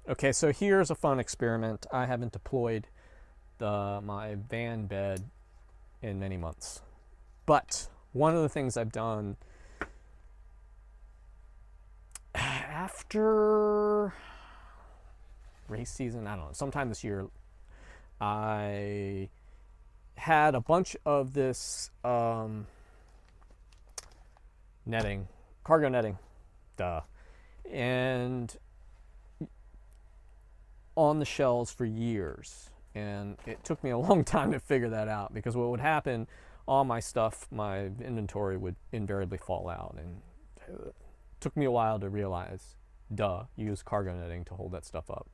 Okay, so here's a fun experiment. I haven't deployed my van bed in many months. But one of the things I've done after race season, I don't know, sometime this year, I had a bunch of this netting, cargo netting, and on the shelves for years. And it took me a long time to figure that out, because what would happen, all my stuff, my inventory would invariably fall out. And it took me a while to realize, use cargo netting to hold that stuff up.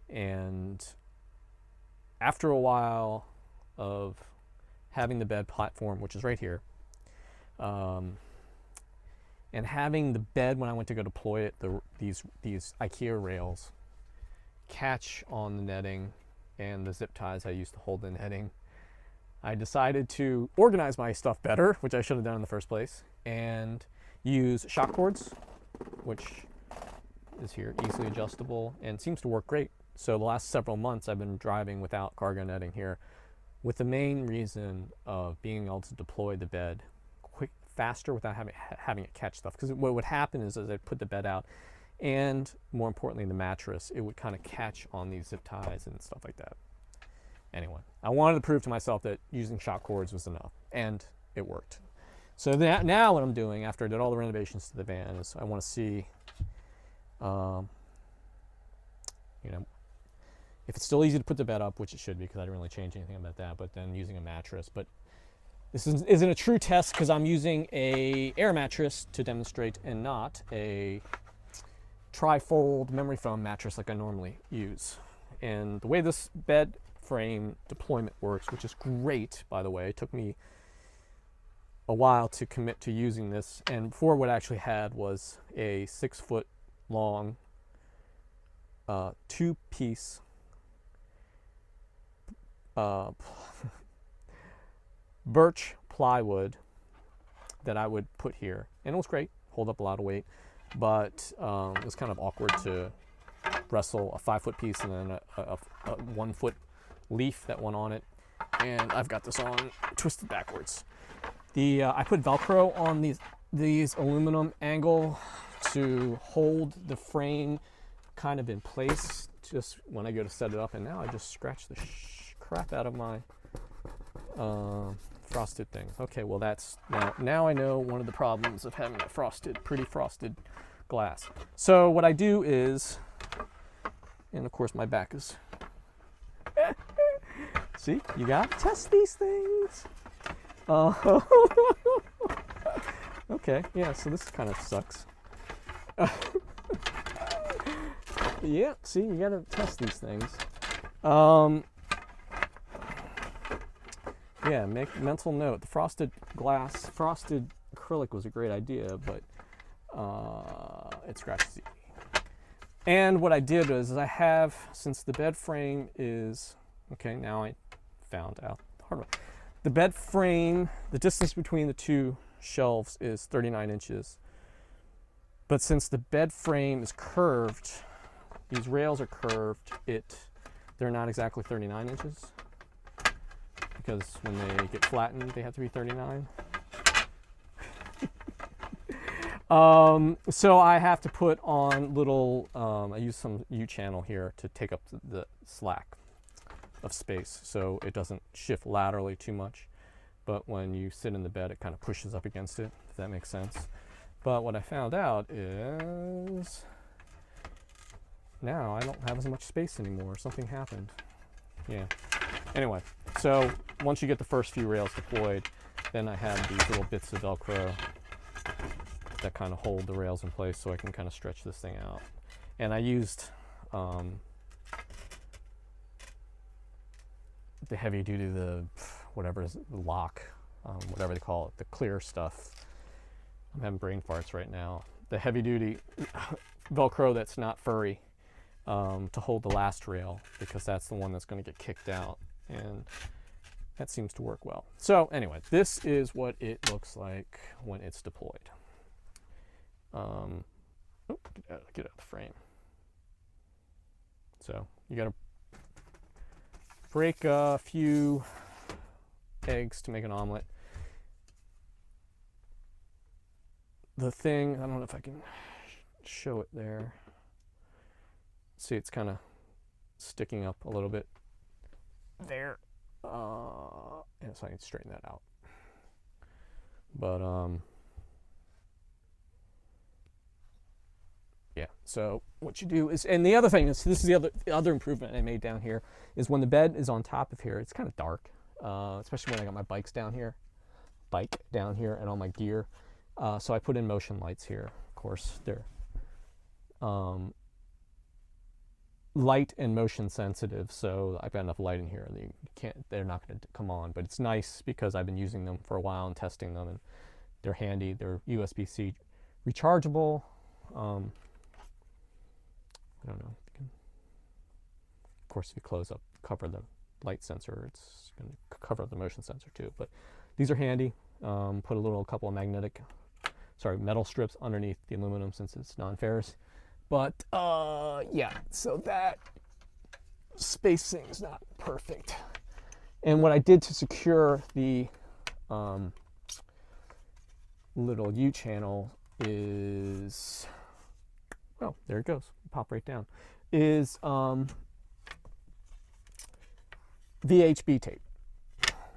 And after a while of having the bed platform, which is right here, and having the bed, when I went to go deploy it, these IKEA rails catch on the netting and the zip ties I used to hold the netting, I decided to organize my stuff better, which I should have done in the first place, and use shock cords, which is here, easily adjustable, and seems to work great. So the last several months I've been driving without cargo netting here, with the main reason of being able to deploy the bed faster without having it catch stuff. Because what would happen is, as I put the bed out, and more importantly the mattress, it would kind of catch on these zip ties and stuff like that. Anyway, I wanted to prove to myself that using shock cords was enough, and it worked. So now what I'm doing, after I did all the renovations to the van, is I want to see, you know, if it's still easy to put the bed up, which it should be, because I didn't really change anything about that, but then using a mattress. But this isn't a true test, because I'm using a air mattress to demonstrate, and not a tri-fold memory foam mattress like I normally use. And the way this bed frame deployment works, which is great, by the way, it took me a while to commit to using this. And before, what I actually had was a 6-foot long two-piece birch plywood that I would put here, and it was great, hold up a lot of weight, but it was kind of awkward to wrestle a 5-foot piece and then a 1-foot leaf that went on it. And I've got this on twisted backwards. I put Velcro on these aluminum angle to hold the frame kind of in place just when I go to set it up. And now I just scratched the crap out of my frosted thing. Okay, well that's now I know one of the problems of having a pretty frosted glass. So what I do is, and of course my back is see, you gotta test these things. Okay, yeah, so this kind of sucks. Yeah, see, you gotta test these things. Yeah, make mental note. The frosted acrylic was a great idea, but it scratches easy. And what I did is since the bed frame is, okay, now I found out the hard way. The bed frame, the distance between the two shelves is 39 inches. But since the bed frame is curved, these rails are curved, they're not exactly 39 inches. Because when they get flattened, they have to be 39. So I have to put on little, I use some U-channel here to take up the slack of space, so it doesn't shift laterally too much. But when you sit in the bed, it kind of pushes up against it, if that makes sense. But what I found out is now I don't have as much space anymore. Something happened. Yeah. Anyway, so once you get the first few rails deployed, then I have these little bits of Velcro that kind of hold the rails in place, so I can kind of stretch this thing out. And I used the heavy duty, the lock, whatever they call it, the clear stuff. I'm having brain farts right now. The heavy duty Velcro that's not furry, to hold the last rail, because that's the one that's going to get kicked out, and that seems to work well. So anyway, this is what it looks like when it's deployed. Get out of the frame. So you got to break a few eggs to make an omelet. The thing, I don't know if I can show it there. See, it's kind of sticking up a little bit there. And so I can straighten that out. But yeah, so what you do is, and the other thing is, this is the other improvement I made down here, is when the bed is on top of here, it's kind of dark, especially when I got my bike down here and all my gear. So I put in motion lights here. Of course, they're light and motion sensitive, so I've got enough light in here. They're not going to come on, but it's nice because I've been using them for a while and testing them, and they're handy. They're USB-C rechargeable. I don't know. Of course, if you cover the light sensor, it's going to cover up the motion sensor too. But these are handy. Put a couple of metal strips underneath the aluminum since it's non-ferrous. But yeah, so that spacing is not perfect. And what I did to secure the little U channel is, oh, there it goes, pop right down, is VHB tape.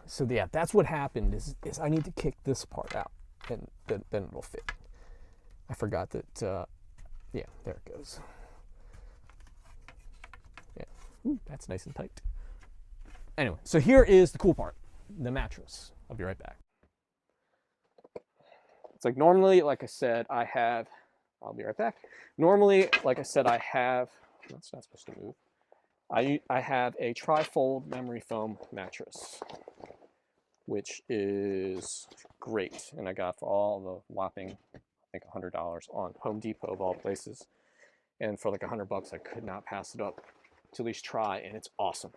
So yeah, that's what happened is I need to kick this part out, and then it'll fit. I forgot that, yeah, there it goes. Yeah, ooh, that's nice and tight. Anyway, so here is the cool part, the mattress. I'll be right back. It's like normally, like I said, I'll be right back. Normally, like I said, that's not supposed to move. I have a tri-fold memory foam mattress, which is great, and I got for all the whopping, I think, $100 on Home Depot of all places, and for like $100 I could not pass it up to at least try, and it's awesome.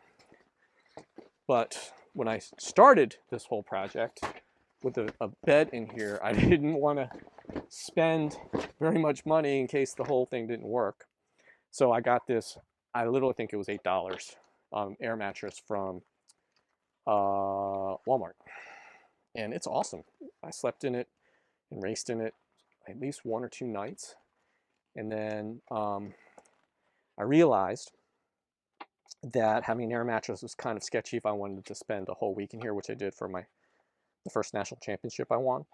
But when I started this whole project with a bed in here, I didn't want to spend very much money in case the whole thing didn't work. So I got this, I literally think it was $8 air mattress from Walmart, and it's awesome. I slept in it and raced in it at least 1 or 2 nights, and then I realized that having an air mattress was kind of sketchy if I wanted to spend a whole week in here, which I did for the first national championship I won.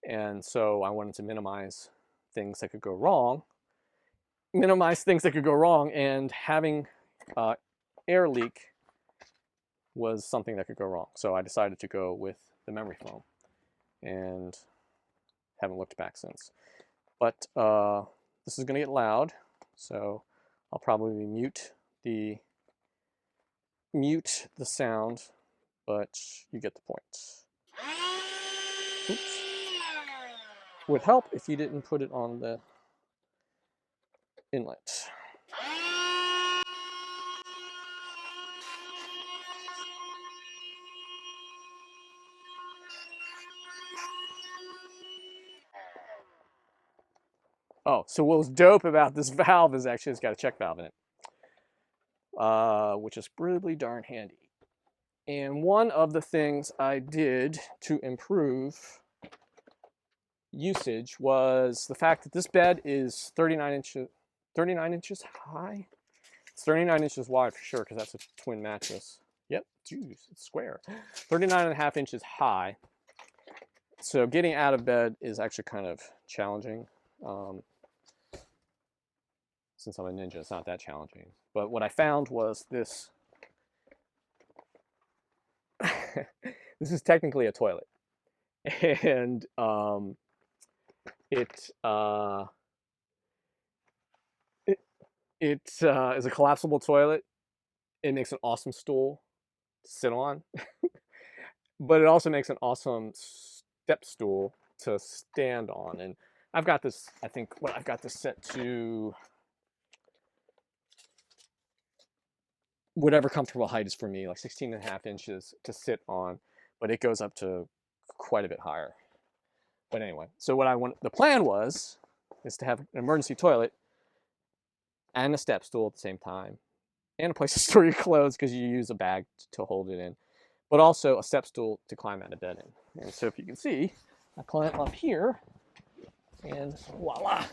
And so I wanted to minimize things that could go wrong, and having air leak was something that could go wrong. So I decided to go with the memory foam, and haven't looked back since. But this is going to get loud, so I'll probably mute the sound, but you get the point. Oops. Would help if you didn't put it on the inlet. Oh, so what was dope about this valve is actually it's got a check valve in it, which is really darn handy. And one of the things I did to improve usage was the fact that this bed is 39 inches high. It's 39 inches wide for sure, because that's a twin mattress. Yep, geez, it's square. 39.5 inches high. So getting out of bed is actually kind of challenging. Since I'm a ninja, it's not that challenging. But what I found was this. This is technically a toilet, and it is a collapsible toilet. It makes an awesome stool to sit on, but it also makes an awesome step stool to stand on. And I've got this, I think, I've got this set to whatever comfortable height is for me, like 16.5 inches to sit on, but it goes up to quite a bit higher. But anyway, so the plan is to have an emergency toilet and a step stool at the same time, and a place to store your clothes because you use a bag to hold it in, but also a step stool to climb out of bed in. And so if you can see, I climb up here, and voila.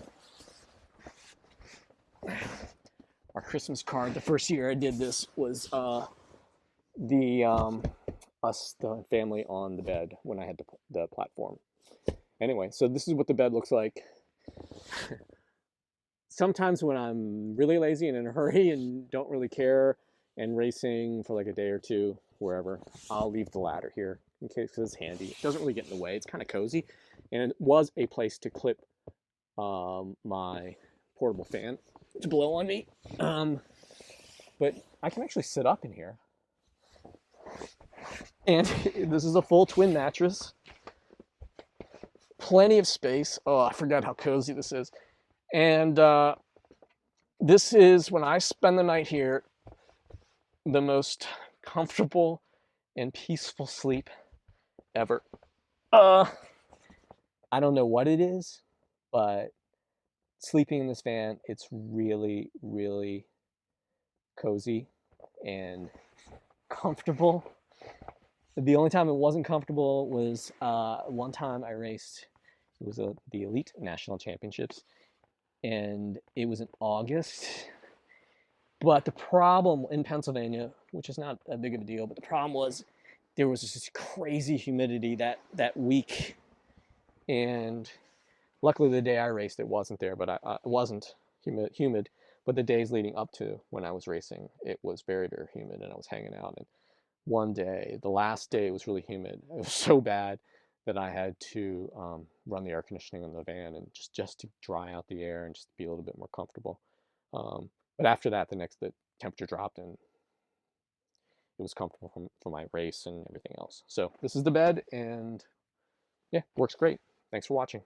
Our Christmas card the first year I did this was the family on the bed when I had the platform. Anyway, so this is what the bed looks like. Sometimes when I'm really lazy and in a hurry and don't really care and racing for like a day or two wherever, I'll leave the ladder here in case it's handy. It doesn't really get in the way. It's kind of cozy, and it was a place to clip my portable fan to blow on me. But I can actually sit up in here. And this is a full twin mattress. Plenty of space. Oh, I forgot how cozy this is. And this is, when I spend the night here, the most comfortable and peaceful sleep ever. I don't know what it is, but sleeping in this van, it's really, really cozy and comfortable. The only time it wasn't comfortable was one time I raced. It was the Elite National Championships, and it was in August. But the problem in Pennsylvania, which is not that big of a deal, but the problem was there was this crazy humidity that week, and luckily the day I raced it wasn't there, but it wasn't humid. But the days leading up to when I was racing, it was very, very humid, and I was hanging out. And one day, the last day, it was really humid. It was so bad that I had to run the air conditioning in the van and just to dry out the air and just be a little bit more comfortable. But after that, the temperature dropped and it was comfortable for my race and everything else. So this is the bed, and yeah, works great. Thanks for watching.